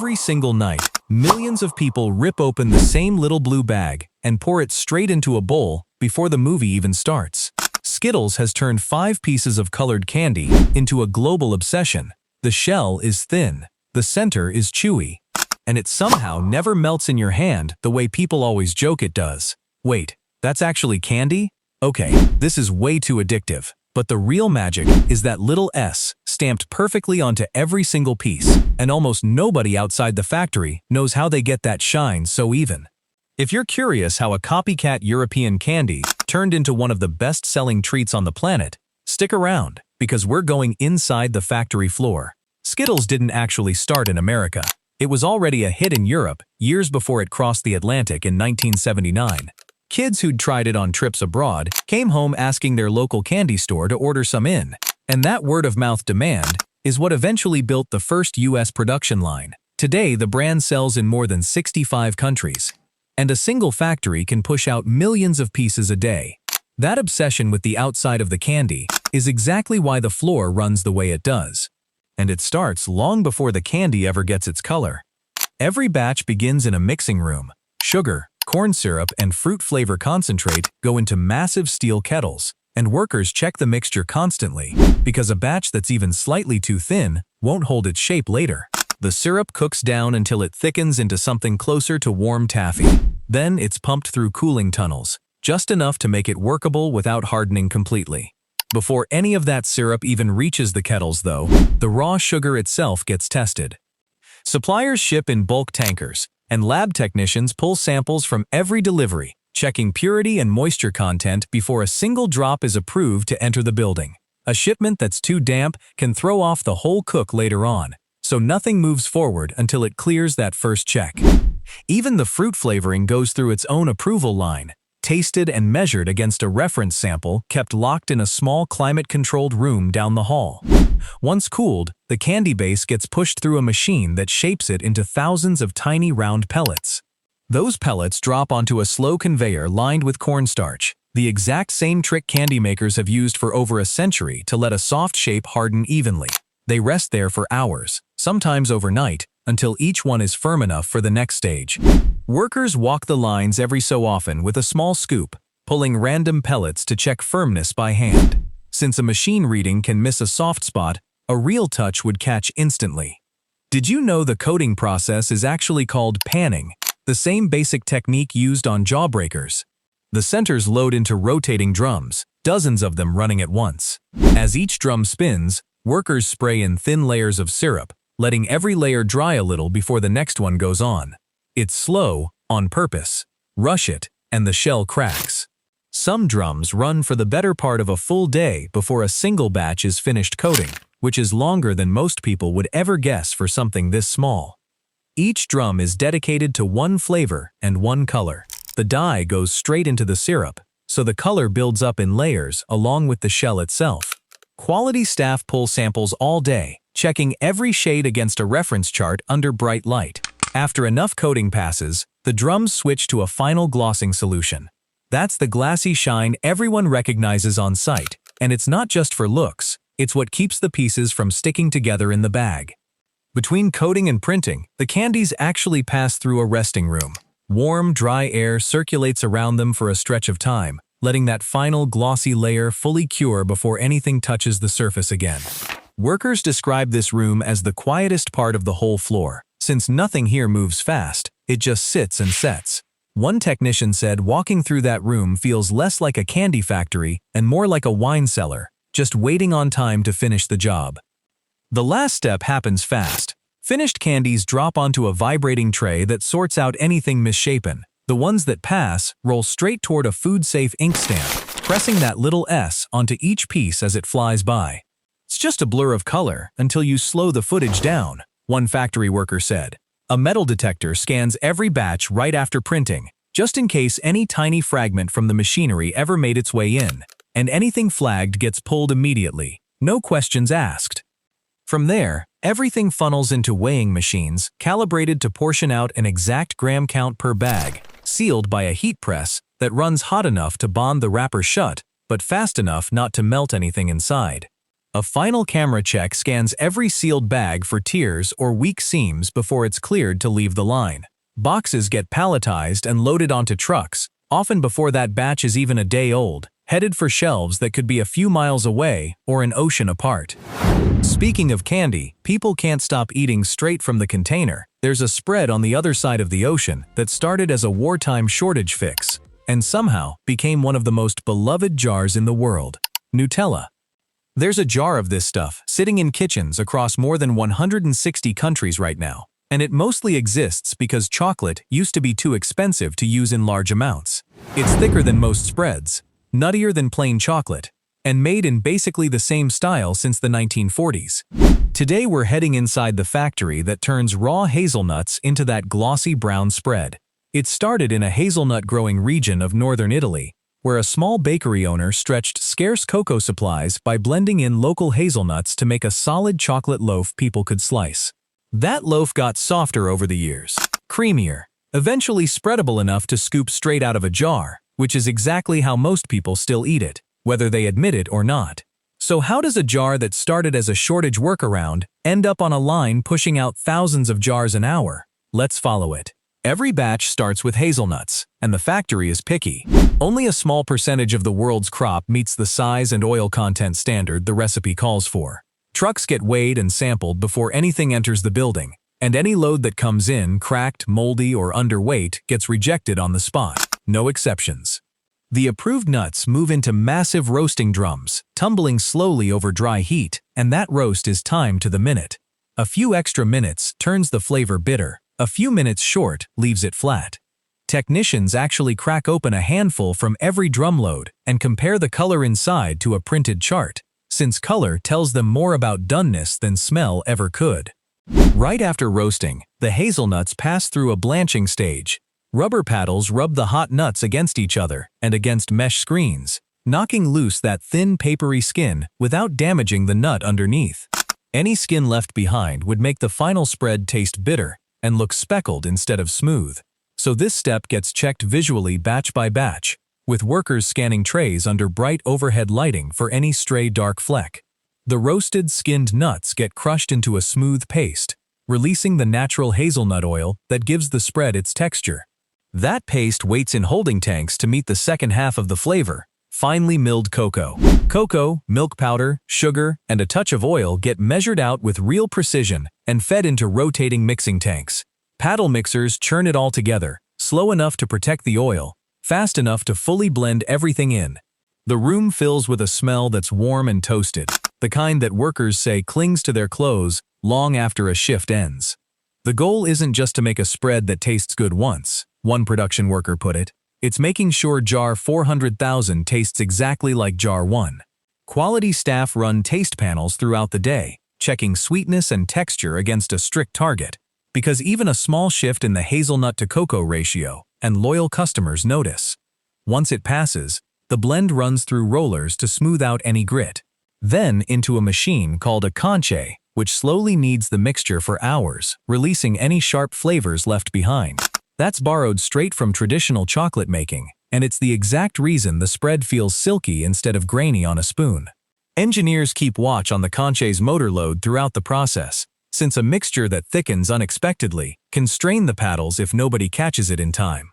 Every single night, millions of people rip open the same little blue bag and pour it straight into a bowl before the movie even starts. Skittles has turned 5 pieces of colored candy into a global obsession. The shell is thin, the center is chewy, and it somehow never melts in your hand the way people always joke it does. Wait, that's actually candy? Okay, this is way too addictive. But the real magic is that little S stamped perfectly onto every single piece, and almost nobody outside the factory knows how they get that shine so even. If you're curious how a copycat European candy turned into one of the best-selling treats on the planet, stick around, because we're going inside the factory floor. Skittles didn't actually start in America. It was already a hit in Europe years before it crossed the Atlantic in 1979. Kids who'd tried it on trips abroad came home asking their local candy store to order some in, and that word-of-mouth demand is what eventually built the first U.S. production line. Today, the brand sells in more than 65 countries, and a single factory can push out millions of pieces a day. That obsession with the outside of the candy is exactly why the floor runs the way it does. And it starts long before the candy ever gets its color. Every batch begins in a mixing room. Sugar, corn syrup, and fruit flavor concentrate go into massive steel kettles, and workers check the mixture constantly, because a batch that's even slightly too thin won't hold its shape later. The syrup cooks down until it thickens into something closer to warm taffy. Then it's pumped through cooling tunnels, just enough to make it workable without hardening completely. Before any of that syrup even reaches the kettles, though, the raw sugar itself gets tested. Suppliers ship in bulk tankers, and lab technicians pull samples from every delivery, checking purity and moisture content before a single drop is approved to enter the building. A shipment that's too damp can throw off the whole cook later on, so nothing moves forward until it clears that first check. Even the fruit flavoring goes through its own approval line, tasted and measured against a reference sample kept locked in a small climate-controlled room down the hall. Once cooled, the candy base gets pushed through a machine that shapes it into thousands of tiny round pellets. Those pellets drop onto a slow conveyor lined with cornstarch, the exact same trick candy makers have used for over a century to let a soft shape harden evenly. They rest there for hours, sometimes overnight, until each one is firm enough for the next stage. Workers walk the lines every so often with a small scoop, pulling random pellets to check firmness by hand. Since a machine reading can miss a soft spot, a real touch would catch instantly. Did you know the coating process is actually called panning, the same basic technique used on jawbreakers? The centers load into rotating drums, dozens of them running at once. As each drum spins, workers spray in thin layers of syrup, letting every layer dry a little before the next one goes on. It's slow, on purpose. Rush it, and the shell cracks. Some drums run for the better part of a full day before a single batch is finished coating, which is longer than most people would ever guess for something this small. Each drum is dedicated to one flavor and one color. The dye goes straight into the syrup, so the color builds up in layers along with the shell itself. Quality staff pull samples all day, checking every shade against a reference chart under bright light. After enough coating passes, the drums switch to a final glossing solution. That's the glassy shine everyone recognizes on sight, and it's not just for looks, it's what keeps the pieces from sticking together in the bag. Between coating and printing, the candies actually pass through a resting room. Warm, dry air circulates around them for a stretch of time, letting that final glossy layer fully cure before anything touches the surface again. Workers describe this room as the quietest part of the whole floor. Since nothing here moves fast, it just sits and sets. One technician said walking through that room feels less like a candy factory and more like a wine cellar, just waiting on time to finish the job. The last step happens fast. Finished candies drop onto a vibrating tray that sorts out anything misshapen. The ones that pass roll straight toward a food-safe ink stamp, pressing that little S onto each piece as it flies by. It's just a blur of color until you slow the footage down, one factory worker said. A metal detector scans every batch right after printing, just in case any tiny fragment from the machinery ever made its way in, and anything flagged gets pulled immediately, no questions asked. From there, everything funnels into weighing machines, calibrated to portion out an exact gram count per bag, sealed by a heat press that runs hot enough to bond the wrapper shut, but fast enough not to melt anything inside. A final camera check scans every sealed bag for tears or weak seams before it's cleared to leave the line. Boxes get palletized and loaded onto trucks, often before that batch is even a day old, headed for shelves that could be a few miles away or an ocean apart. Speaking of candy, people can't stop eating straight from the container. There's a spread on the other side of the ocean that started as a wartime shortage fix and somehow became one of the most beloved jars in the world: Nutella. There's a jar of this stuff sitting in kitchens across more than 160 countries right now, and it mostly exists because chocolate used to be too expensive to use in large amounts. It's thicker than most spreads, nuttier than plain chocolate, and made in basically the same style since the 1940s. Today we're heading inside the factory that turns raw hazelnuts into that glossy brown spread. It started in a hazelnut-growing region of northern Italy, where a small bakery owner stretched scarce cocoa supplies by blending in local hazelnuts to make a solid chocolate loaf people could slice. That loaf got softer over the years, creamier, eventually spreadable enough to scoop straight out of a jar, which is exactly how most people still eat it, whether they admit it or not. So how does a jar that started as a shortage workaround end up on a line pushing out thousands of jars an hour? Let's follow it. Every batch starts with hazelnuts, and the factory is picky. Only a small percentage of the world's crop meets the size and oil content standard the recipe calls for. Trucks get weighed and sampled before anything enters the building, and any load that comes in cracked, moldy, or underweight gets rejected on the spot. No exceptions. The approved nuts move into massive roasting drums, tumbling slowly over dry heat, and that roast is timed to the minute. A few extra minutes turns the flavor bitter. A few minutes short leaves it flat. Technicians actually crack open a handful from every drumload and compare the color inside to a printed chart, since color tells them more about doneness than smell ever could. Right after roasting, the hazelnuts pass through a blanching stage. Rubber paddles rub the hot nuts against each other and against mesh screens, knocking loose that thin, papery skin without damaging the nut underneath. Any skin left behind would make the final spread taste bitter and look speckled instead of smooth. So this step gets checked visually batch by batch, with workers scanning trays under bright overhead lighting for any stray dark fleck. The roasted, skinned nuts get crushed into a smooth paste, releasing the natural hazelnut oil that gives the spread its texture. That paste waits in holding tanks to meet the second half of the flavor: finely milled cocoa. Cocoa, milk powder, sugar, and a touch of oil get measured out with real precision and fed into rotating mixing tanks. Paddle mixers churn it all together, slow enough to protect the oil, fast enough to fully blend everything in. The room fills with a smell that's warm and toasted, the kind that workers say clings to their clothes long after a shift ends. The goal isn't just to make a spread that tastes good once, one production worker put it. It's making sure jar 400,000 tastes exactly like jar 1. Quality staff run taste panels throughout the day, checking sweetness and texture against a strict target, because even a small shift in the hazelnut to cocoa ratio, and loyal customers notice. Once it passes, the blend runs through rollers to smooth out any grit. Then into a machine called a conche, which slowly kneads the mixture for hours, releasing any sharp flavors left behind. That's borrowed straight from traditional chocolate making, and it's the exact reason the spread feels silky instead of grainy on a spoon. Engineers keep watch on the conche's motor load throughout the process, since a mixture that thickens unexpectedly can strain the paddles if nobody catches it in time.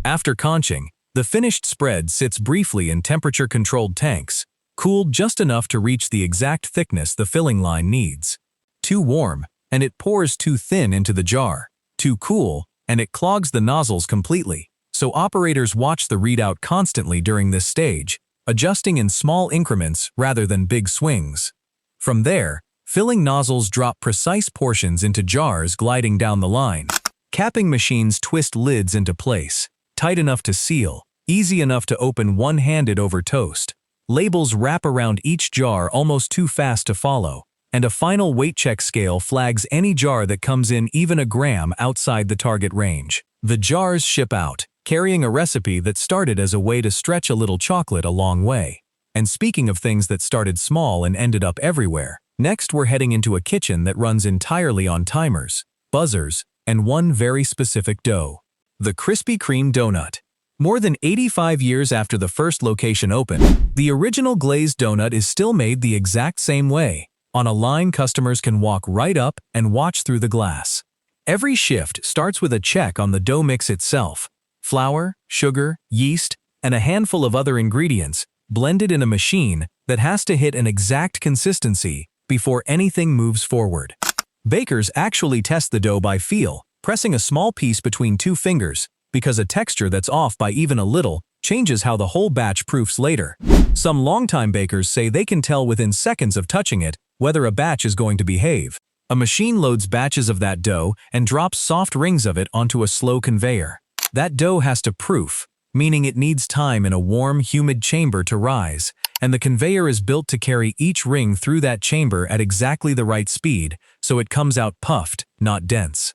After conching, the finished spread sits briefly in temperature-controlled tanks, cooled just enough to reach the exact thickness the filling line needs. Too warm, and it pours too thin into the jar. Too cool, and it clogs the nozzles completely, so operators watch the readout constantly during this stage, adjusting in small increments rather than big swings. From there, filling nozzles drop precise portions into jars gliding down the line. Capping machines twist lids into place, tight enough to seal, easy enough to open one-handed over toast. Labels wrap around each jar almost too fast to follow, and a final weight check scale flags any jar that comes in even a gram outside the target range. The jars ship out, carrying a recipe that started as a way to stretch a little chocolate a long way. And speaking of things that started small and ended up everywhere, next we're heading into a kitchen that runs entirely on timers, buzzers, and one very specific dough: the Krispy Kreme donut. More than 85 years after the first location opened, the original glazed donut is still made the exact same way. On a line, customers can walk right up and watch through the glass. Every shift starts with a check on the dough mix itself. Flour, sugar, yeast, and a handful of other ingredients blended in a machine that has to hit an exact consistency before anything moves forward. Bakers actually test the dough by feel, pressing a small piece between two fingers, because a texture that's off by even a little changes how the whole batch proofs later. Some longtime bakers say they can tell within seconds of touching it whether a batch is going to behave. A machine loads batches of that dough and drops soft rings of it onto a slow conveyor. That dough has to proof, meaning it needs time in a warm, humid chamber to rise, and the conveyor is built to carry each ring through that chamber at exactly the right speed, so it comes out puffed, not dense.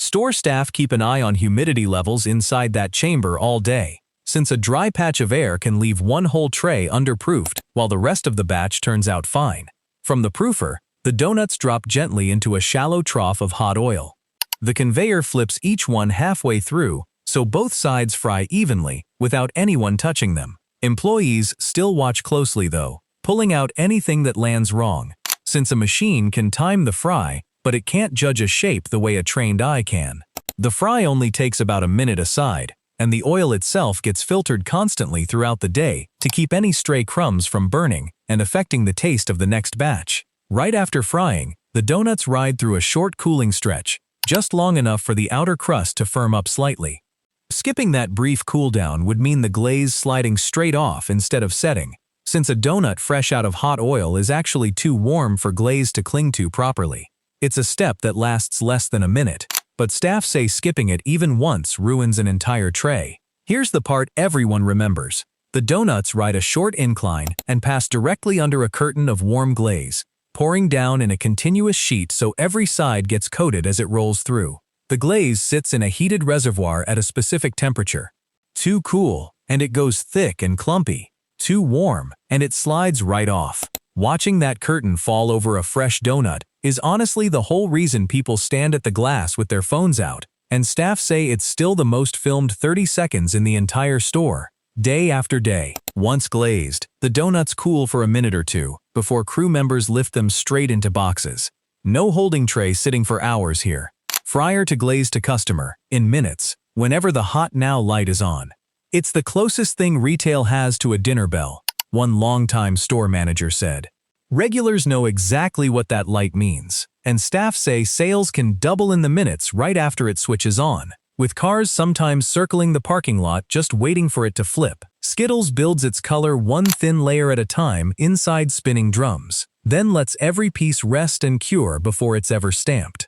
Store staff keep an eye on humidity levels inside that chamber all day, since a dry patch of air can leave one whole tray underproofed while the rest of the batch turns out fine. From the proofer, the donuts drop gently into a shallow trough of hot oil. The conveyor flips each one halfway through, so both sides fry evenly without anyone touching them. Employees still watch closely though, pulling out anything that lands wrong, since a machine can time the fry, but it can't judge a shape the way a trained eye can. The fry only takes about a minute aside, and the oil itself gets filtered constantly throughout the day to keep any stray crumbs from burning and affecting the taste of the next batch. Right after frying, the donuts ride through a short cooling stretch, just long enough for the outer crust to firm up slightly. Skipping that brief cool down would mean the glaze sliding straight off instead of setting, since a donut fresh out of hot oil is actually too warm for glaze to cling to properly. It's a step that lasts less than a minute, but staff say skipping it even once ruins an entire tray. Here's the part everyone remembers. The donuts ride a short incline and pass directly under a curtain of warm glaze, pouring down in a continuous sheet so every side gets coated as it rolls through. The glaze sits in a heated reservoir at a specific temperature. Too cool, and it goes thick and clumpy. Too warm, and it slides right off. Watching that curtain fall over a fresh donut is honestly the whole reason people stand at the glass with their phones out, and staff say it's still the most filmed 30 seconds in the entire store, day after day. Once glazed, the donuts cool for a minute or two before crew members lift them straight into boxes. No holding tray sitting for hours here. Fryer to glaze to customer, in minutes, whenever the hot now light is on. It's the closest thing retail has to a dinner bell, one longtime store manager said. Regulars know exactly what that light means, and staff say sales can double in the minutes right after it switches on, with cars sometimes circling the parking lot just waiting for it to flip. Skittles builds its color one thin layer at a time inside spinning drums, then lets every piece rest and cure before it's ever stamped.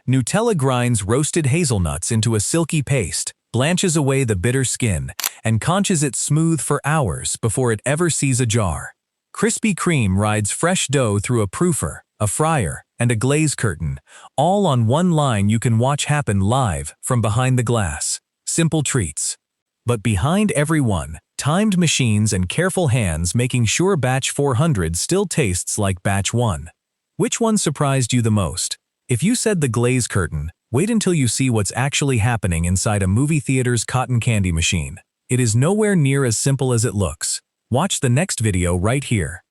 Nutella grinds roasted hazelnuts into a silky paste, blanches away the bitter skin, and conches it smooth for hours before it ever sees a jar. Krispy Kreme rides fresh dough through a proofer, a fryer, and a glaze curtain, all on one line you can watch happen live from behind the glass. Simple treats. But behind every one, timed machines and careful hands making sure batch 400 still tastes like batch 1. Which one surprised you the most? If you said the glaze curtain, wait until you see what's actually happening inside a movie theater's cotton candy machine. It is nowhere near as simple as it looks. Watch the next video right here.